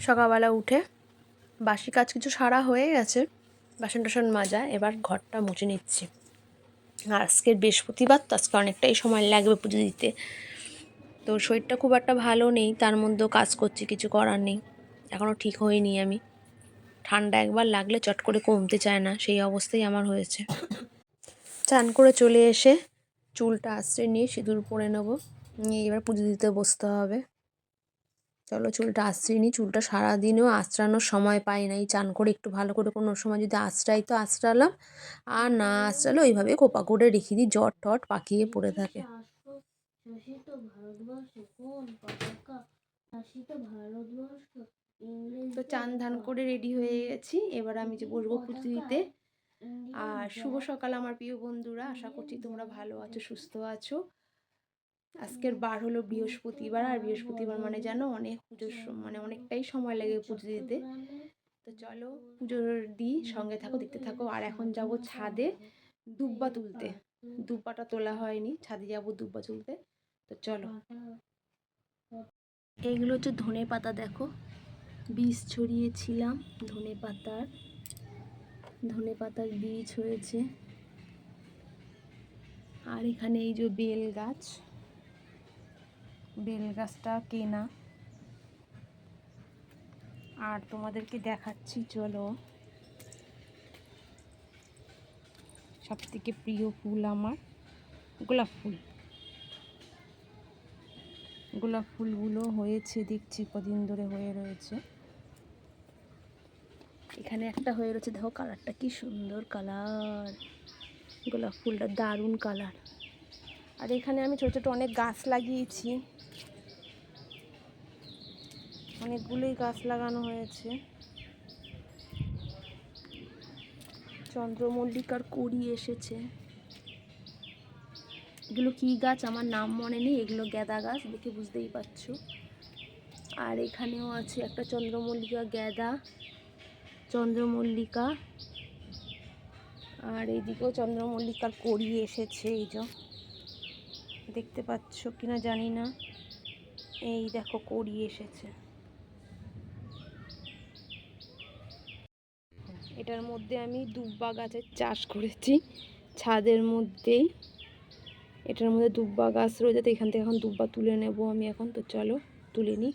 সকালবেলা উঠে বাসি কাজ কিছু সারা হয়ে গেছে, বাসন টাসন মাজা, এবার ঘরটা মুছে নিচ্ছি। আর আজকের বৃহস্পতিবার তো, আজকে অনেকটাই সময় লাগবে পুজো দিতে। তো শরীরটা খুব একটা ভালো নেই, তার মধ্যেও কাজ করছি, কিছু করার নেই, এখনও ঠিক হয়নি আমি। ঠান্ডা একবার লাগলে চট করে কমতে চায় না, সেই অবস্থাই আমার হয়েছে। চান করে চলে এসে চুলটা আঁচড়ে নিয়ে সিঁদুর পরে নেবো, নিয়ে এবার পুজো দিতে বসতে হবে। চলো চুলটা আঁচড়ে নিই। চুলটা সারাদিনেও আঁচড়ানোর সময় পাই না, এই চান করে একটু ভালো করে কোনো সময় যদি আঁচড়াই তো আঁচড়ালাম, আর না আঁচড়ালে ওইভাবে খোপা করে রেখে দিই, জট টট পাকিয়ে পড়ে থাকে। তো চান ধান করে রেডি হয়ে গেছি, এবার আমি যে বসবো পুজো দিতে। আর শুভ সকাল আমার প্রিয় বন্ধুরা, আশা করছি তোমরা ভালো আছো, সুস্থ আছো। আজকের বার হলো বৃহস্পতিবার, আর বৃহস্পতিবার মানে জানো অনেক পুজোর মানে অনেকটাই সময় লাগে পুজো দিতে। তো চলো পুজোর দিই, সঙ্গে থাকো, দেখতে থাকো। আর এখন যাব ছাদে দুব্বা তুলতে, দুব্বাটা তোলা হয়নি, ছাদে যাব দুব্বা তুলতে। তো চলো। এইগুলো হচ্ছে ধনে পাতা, দেখো বীজ ছড়িয়েছিলাম ধনে পাতার বীজ হয়েছে। আর এখানে এই যে বেল গাছটা কেনা। আর তোমাদেরকে দেখাচ্ছি, চলো, সব থেকে প্রিয় ফুল আমার গোলাপ ফুলগুলো হয়েছে, দেখছি কদিন ধরে হয়ে রয়েছে। এখানে একটা হয়ে রয়েছে, দেখো কালারটা কি সুন্দর কালার, গোলাপ ফুলটা দারুণ কালার। আর এখানে আমি ছোটো ছোটো অনেক গাছ লাগিয়েছি, অনেকগুলোই গাছ লাগানো হয়েছে। চন্দ্রমল্লিকার কুঁড়ি এসেছে। এগুলো কি গাছ আমার নাম মনে নেই, এগুলো গ্যাদা গাছ, দেখে বুঝতেই পারছো। আর এখানেও আছে একটা চন্দ্রমল্লিকা, গ্যাদা, চন্দ্রমল্লিকা। আর এইদিকেও চন্দ্রমল্লিকার কুঁড়ি এসেছে, এই যে দেখতে পাচ্ছ কিনা জানি না, এই দেখো কুঁড়ি এসেছে। এটার মধ্যে আমি দুব্বা গাছের চাষ করেছি ছাদের মধ্যেই, এটার মধ্যে দুব্বা গাছ রয়েছে। তো এখান থেকে এখন দুব্বা তুলে নেব আমি এখন। তো চলো তুলে নিই।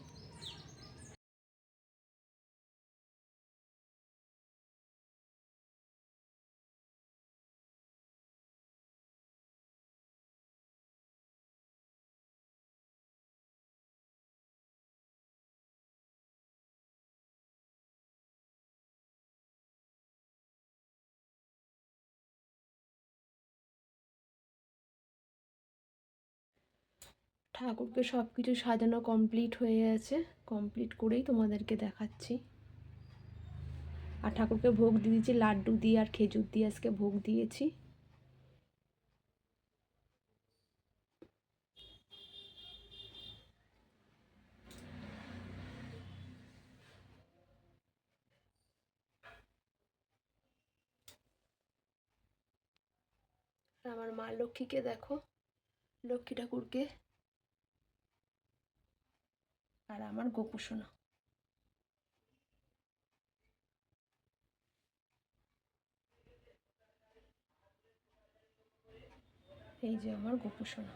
ঠাকুরকে সব কিছু সাজানো কমপ্লিট হয়ে গেছে, কমপ্লিট করেই তোমাদেরকে দেখাচ্ছি। আর ঠাকুরকে ভোগ দিয়েছি লাড্ডু দিয়ে আর খেজুর দিয়ে, আজকে ভোগ দিয়েছি। আমার মা লক্ষ্মীকে দেখো, লক্ষ্মী ঠাকুরকে, আর আমার গোপু সোনা। এই যে আমার গোপু সোনা।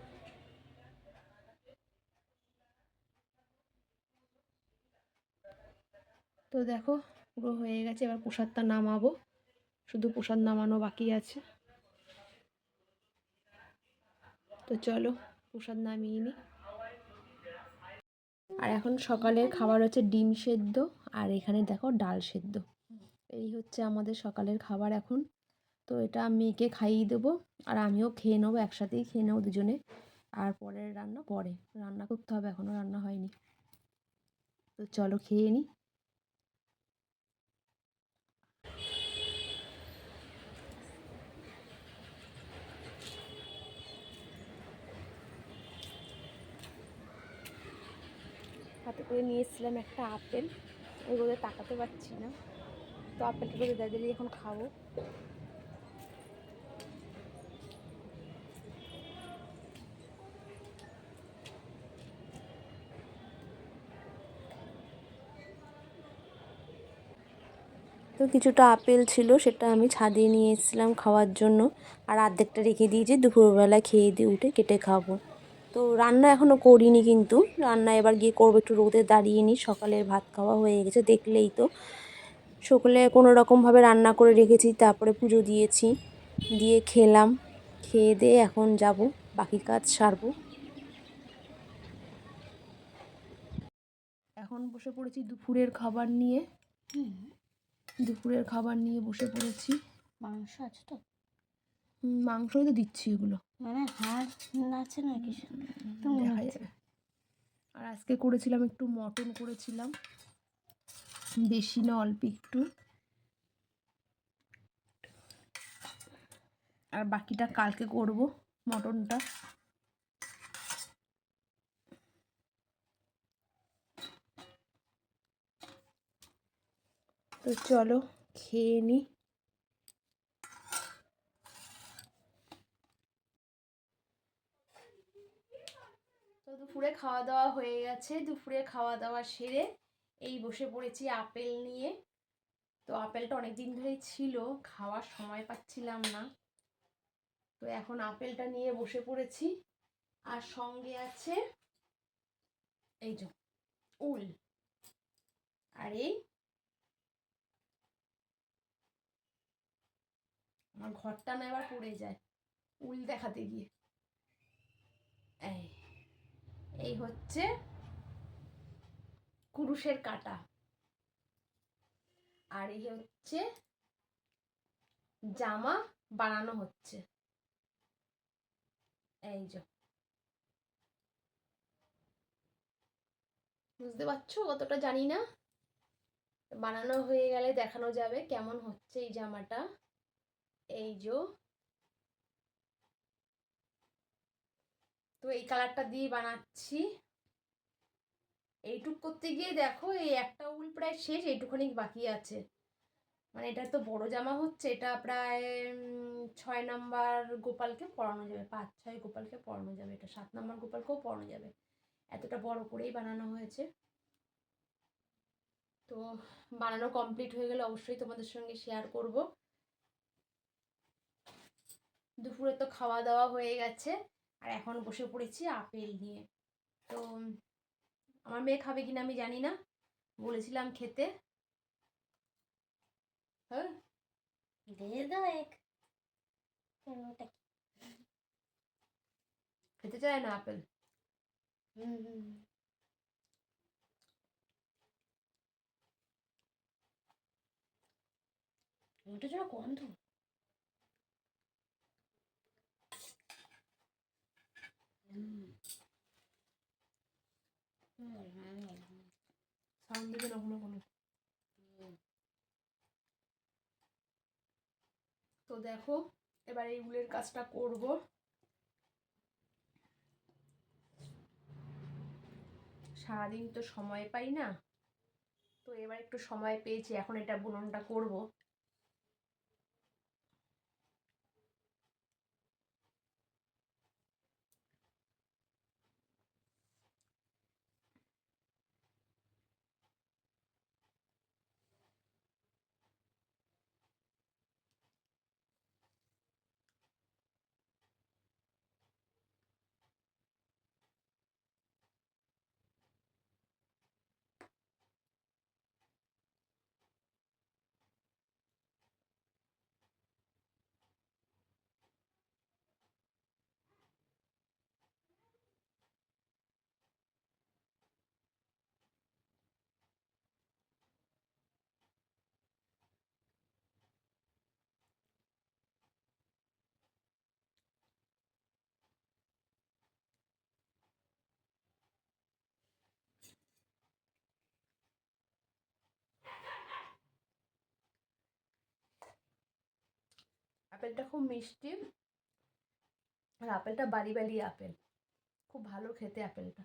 তো দেখো পুরো হয়ে গেছে, এবার প্রসাদটা নামাবো, শুধু প্রসাদ নামানো বাকি আছে। তো চলো প্রসাদ নামিয়ে নিই। আর এখন সকালের খাবার হচ্ছে ডিম সেদ্ধ, আর এখানে দেখো ডাল সেদ্ধ। এই হচ্ছে আমাদের সকালের খাবার এখন। তো এটা মেয়েকে খাইয়ে দেবো, আর আমিও খেয়ে নেবো, একসাথেই খেয়ে নেবো দুজনে। আর পরের রান্না পরে, রান্না করতে হবে, এখনও রান্না হয়নি। তো চলো খেয়ে নিই। হাতে করে নিয়ে এসেছিলাম একটা আপেল, ওই রোদে তাকাতে পারছি না, তো আপেলটা রোদে দাঁড়িয়ে এখন খাবো। তো কিছুটা আপেল ছিল, সেটা আমি ছাদে নিয়ে এসেছিলাম খাওয়ার জন্য, আর অর্ধেকটা রেখে দিয়েছি দুপুরবেলা খেয়ে দিয়ে উঠে কেটে খাবো। তো রান্না এখনও করিনি, কিন্তু রান্না এবার গিয়ে করবো, একটু রোদে দাঁড়িয়ে নিই। সকালের ভাত খাওয়া হয়ে গেছে দেখলেই তো, সকালে কোনো রকমভাবে রান্না করে রেখেছি, তারপরে পুজো দিয়েছি, দিয়ে খেলাম, খেয়ে দিয়ে এখন যাব বাকি কাজ সারবো। এখন বসে পড়েছি দুপুরের খাবার নিয়ে। দুপুরের খাবার নিয়ে বসে পড়েছি। মাংস আছে তো? মাংসই তো দিচ্ছি এগুলো, মানে হাঁস আছে না কিছু দেখা যাবে। আর আজকে করেছিলাম একটু মটন করেছিলাম, বেশি না অল্প একটু, আর বাকিটা কালকে করব মটনটা। তো চলো খেয়ে নিই। তো দুপুরে খাওয়া দাওয়া হয়ে গেছে, দুপুরে খাওয়া দাওয়া সেরে এই বসে পড়েছি আপেল নিয়ে। তো আপেলটা অনেক দিন ধরেই ছিল, খাওয়ার সময় পাচ্ছিলাম না, তো এখন আপেলটা নিয়ে বসে পড়েছি। আর সঙ্গে আছে এই যে উল, আর এই আমার ঘরটা না এবার পড়ে যায় উল দেখাতে গিয়ে। এই এই হচ্ছে কুরুশের কাঁটা, আর এই হচ্ছে জামা বানানো হচ্ছে। এই যে বুঝতে পারছো কতটা জানি না, বানানো হয়ে গেলে দেখানো যাবে কেমন হচ্ছে এই জামাটা। এই যে তো এই কালারটা দিয়ে বানাচ্ছি। এইটুক করতে গিয়ে দেখো এই একটা উল প্রায় শেষ, এইটুখানি বাকি আছে। মানে এটা তো বড় জামা হচ্ছে, এটা প্রায় 6 নাম্বার গোপালকে পরানো যাবে, 5-6 গোপালকে পরানো যাবে, এটা 7 নাম্বার গোপালকেও পরানো যাবে, এতটা বড় করেই বানানো হয়েছে। তো বানানো কমপ্লিট হয়ে গেলে অবশ্যই তোমাদের সঙ্গে শেয়ার করব। দুপুরে তো খাওয়া দাওয়া হয়ে গেছে, আর এখন বসে পড়েছি আপেল নিয়ে। তো আমার মেয়ে খাবে কিনা আমি জানি না, বলেছিলাম খেতে। হ্যাঁ দিয়ে দাও এক। খেতে চায় না আপেল। ওটা যেন গন্ধ। সাউন্ড দেবে না কোনো কোনো। তো দেখো এবার এই উলের কাজটা করব। সারাদিন তো সময় পাই না, তো এবার একটু সময় পেয়েছি, এখন এটা বুননটা করব। আপেলটা খুব মিষ্টি, আর আপেলটা বাড়ি বাড়ি আপেল, খুব ভালো খেতে আপেলটা।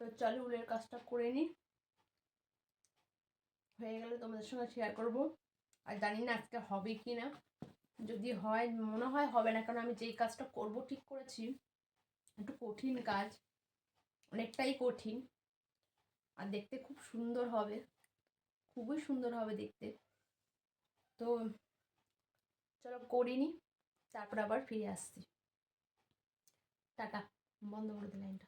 তো চলো উলের কাজটা করে নিই, হয়ে গেলে তোমাদের সঙ্গে শেয়ার করব। আর জানি না আজকে হবে কি না, যদি হয় মনে হয় হবে না, কারণ আমি যেই কাজটা করব ঠিক করেছি একটু কঠিন কাজ, অনেকটাই কঠিন, আর দেখতে খুব সুন্দর হবে, খুবই সুন্দর হবে দেখতে। তো চলো করিনি, তারপর আবার ফিরে আসছি। টাটা, বন্ধ করে দিই লাইনটা।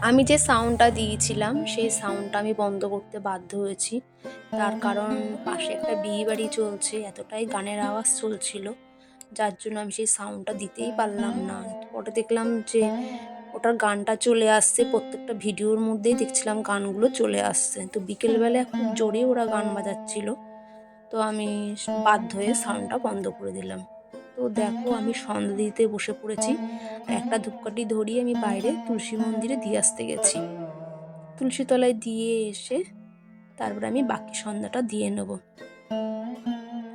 আমি যে সাউন্ডটা দিয়েছিলাম সেই সাউন্ডটা আমি বন্ধ করতে বাধ্য হয়েছি, তার কারণ পাশে একটা বিয়ে বাড়ি চলছে, এতটাই গানের আওয়াজ চলছিল, যার জন্য আমি সেই সাউন্ডটা দিতেই পারলাম না। পরে দেখলাম যে ওটার গানটা চলে আসছে, প্রত্যেকটা ভিডিওর মধ্যেই দেখছিলাম গানগুলো চলে আসছে। তো বিকেলবেলা খুব জোরে ওরা গান বাজাচ্ছিল, তো আমি বাধ্য হয়ে সাউন্ডটা বন্ধ করে দিলাম। তো দেখো আমি সন্ধ্যা দিতে বসে পড়েছি, আর একটা ধূপকাঠি ধরিয়ে আমি বাইরে তুলসী মন্দিরে দিয়ে আসতে গেছি। তুলসী তলায় দিয়ে এসে তারপরে আমি বাকি সন্ধ্যাটা দিয়ে নেব।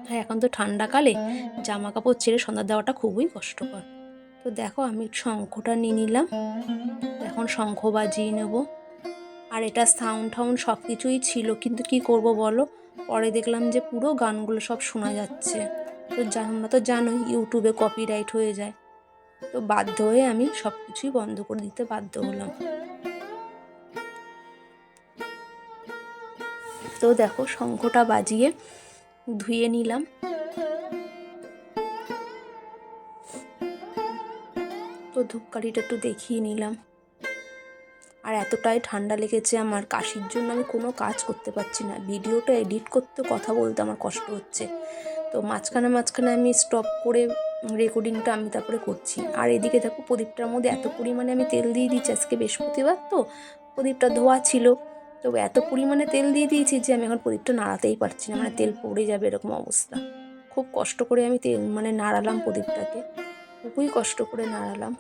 হ্যাঁ, এখন তো ঠান্ডাকালে জামা কাপড় ছেড়ে সন্ধ্যা দেওয়াটা খুবই কষ্টকর। তো দেখো আমি শঙ্খটা নিয়ে নিলাম, এখন শঙ্খ বাজিয়ে নেব। আর এটা সাউন্ড টাউন্ড সব কিছুই ছিল, কিন্তু কি করব বলো, পরে দেখলাম যে পুরো গানগুলো সব শোনা যাচ্ছে। তো আমরা তো জানোই ইউটিউবে কপিরাইট হয়ে যায়, তো বাধ্য হয়ে আমি সব কিছুই বন্ধ করে দিতে বাধ্য হলাম। তো দেখো শঙ্খটা বাজিয়ে ধুয়ে নিলাম। তো ধূপকাঠিটা একটু দেখিয়ে নিলাম। আর এতটাই ঠান্ডা লেগেছে আমার, কাশির জন্য আমি কোনো কাজ করতে পারছি না, ভিডিওটা এডিট করতে কথা বলতে আমার কষ্ট হচ্ছে। তো মাঝখানে মাঝখানে আমি স্টপ করে রেকর্ডিংটা আমি তারপরে করছি। আর এদিকে দেখো প্রদীপটার মধ্যে এত পরিমাণে আমি তেল দিয়ে দিচ্ছি, আজকে বৃহস্পতিবার তো প্রদীপটা ধোয়া ছিল, তো এত পরিমাণে তেল দিয়ে দিয়েছি যে আমি এখন প্রদীপটা নাড়াতেই পারছি না, মানে তেল পড়ে যাবে এরকম অবস্থা। খুব কষ্ট করে আমি তেল নাড়ালাম প্রদীপটাকে, খুবই কষ্ট করে নাড়ালাম।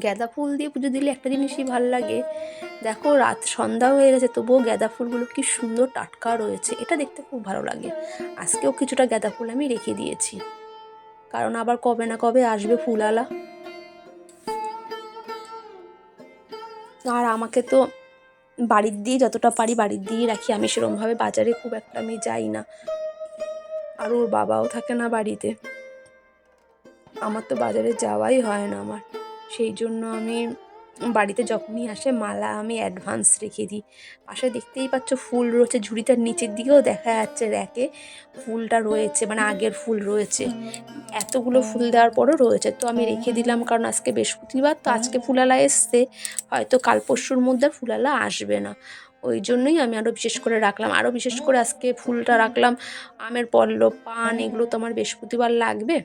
গাঁদা ফুল দিয়ে পুজো দিলে একটা জিনিসই ভালো লাগে, দেখো রাত সন্ধ্যা হয়ে গেছে তবুও গাঁদা ফুলগুলো কি সুন্দর টাটকা রয়েছে, এটা দেখতে খুব ভালো লাগে। আজকেও কিছুটা গাঁদা ফুল আমি রেখে দিয়েছি, কারণ আবার কবে না কবে আসবে ফুলওয়ালা। আর আমাকে তো বাড়ির দিয়ে যতটা পারি বাড়ির দিয়েই রাখি, আমি সেরকমভাবে বাজারে খুব একটা আমি যাই না, আর ওর বাবাও থাকে না বাড়িতে, আমার তো বাজারে যাওয়াই হয় না আমার, সেই জন্য আমি বাড়িতে যখনই আসে মালা আমি অ্যাডভান্স রেখে দিই। পাশে দেখতেই পাচ্ছ ফুল রয়েছে, ঝুড়িটার নিচের দিকেও দেখা যাচ্ছে র্যাকে ফুলটা রয়েছে, মানে আগের ফুল রয়েছে, এতগুলো ফুল দেওয়ার পরও রয়েছে, তো আমি রেখে দিলাম, কারণ আজকে বৃহস্পতিবার তো আজকে ফুলালা এসছে, হয়তো কাল পরশুর মধ্যে ফুলালা আসবে না, ওই জন্যই আমি আরও বিশেষ করে রাখলাম। আরও বিশেষ করে আজকে ফুলটা রাখলাম, আমের পল্লব পান এগুলো তো আমার বৃহস্পতিবার লাগবে,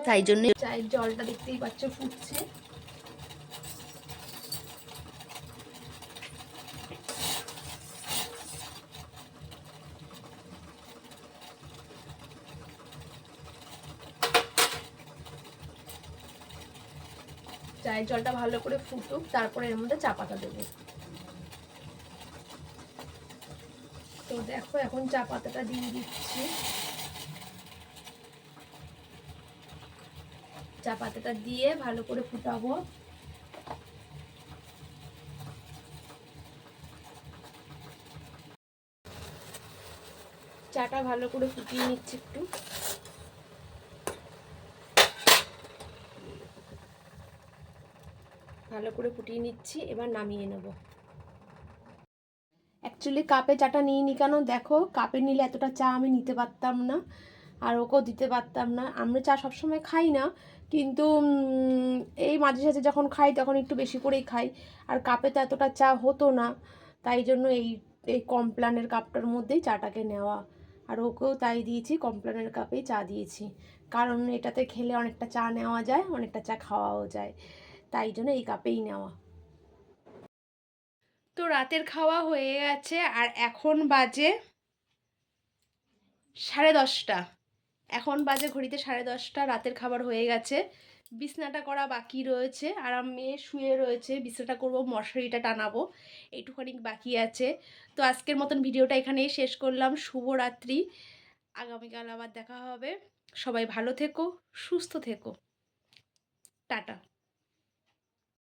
তাই জন্য চায়ের জলটা দেখতেই পাচ্ছ ফুটছে। চায়ের জলটা ভালো করে ফুটুক, তারপরে এর মধ্যে চা পাতা দেবো। তো দেখো এখন চা পাতাটা দিয়ে দিচ্ছি, চা পাতাটা দিয়ে ভালো করে ফুটাবো। চাটা ভালো করে ফুটিয়ে নিচ্ছি একটু, ভালো করে ফুটিয়ে নিচ্ছি, এবার নামিয়ে নেব। অ্যাকচুয়ালি কাপে চাটা নিয়ে নি, কেন দেখো কাপে নিলে এতটা চা আমি নিতে পারতাম না, আর ওকেও দিতে পারতাম না। আমরা চা সবসময় খাই না, কিন্তু এই মাঝে সাঝে যখন খাই তখন একটু বেশি করেই খাই, আর কাপে তো এতটা চা হতো না, তাই জন্য এই এই কমপ্লানের কাপটার মধ্যেই চাটাকে নেওয়া। আর ওকেও তাই দিয়েছি, কমপ্লানের কাপেই চা দিয়েছি, কারণ এটাতে খেলে অনেকটা চা নেওয়া যায়, অনেকটা চা খাওয়াও যায়, তাই জন্য এই কাপেই নেওয়া। তো রাতের খাওয়া হয়ে গেছে, আর এখন বাজে 10:30, এখন বাজে ঘড়িতে 10:30, রাতের খাবার হয়ে গেছে, বিছনাটা করা বাকি রয়েছে, আর মেয়ে শুয়ে রয়েছে, বিছনাটা করব, মশারিটা টানাবো, এইটুখানি বাকি আছে। তো আজকের মতন ভিডিওটা এখানেই শেষ করলাম, শুভরাত্রি, আগামীকাল আবার দেখা হবে, সবাই ভালো থেকো, সুস্থ থেকো, টাটা।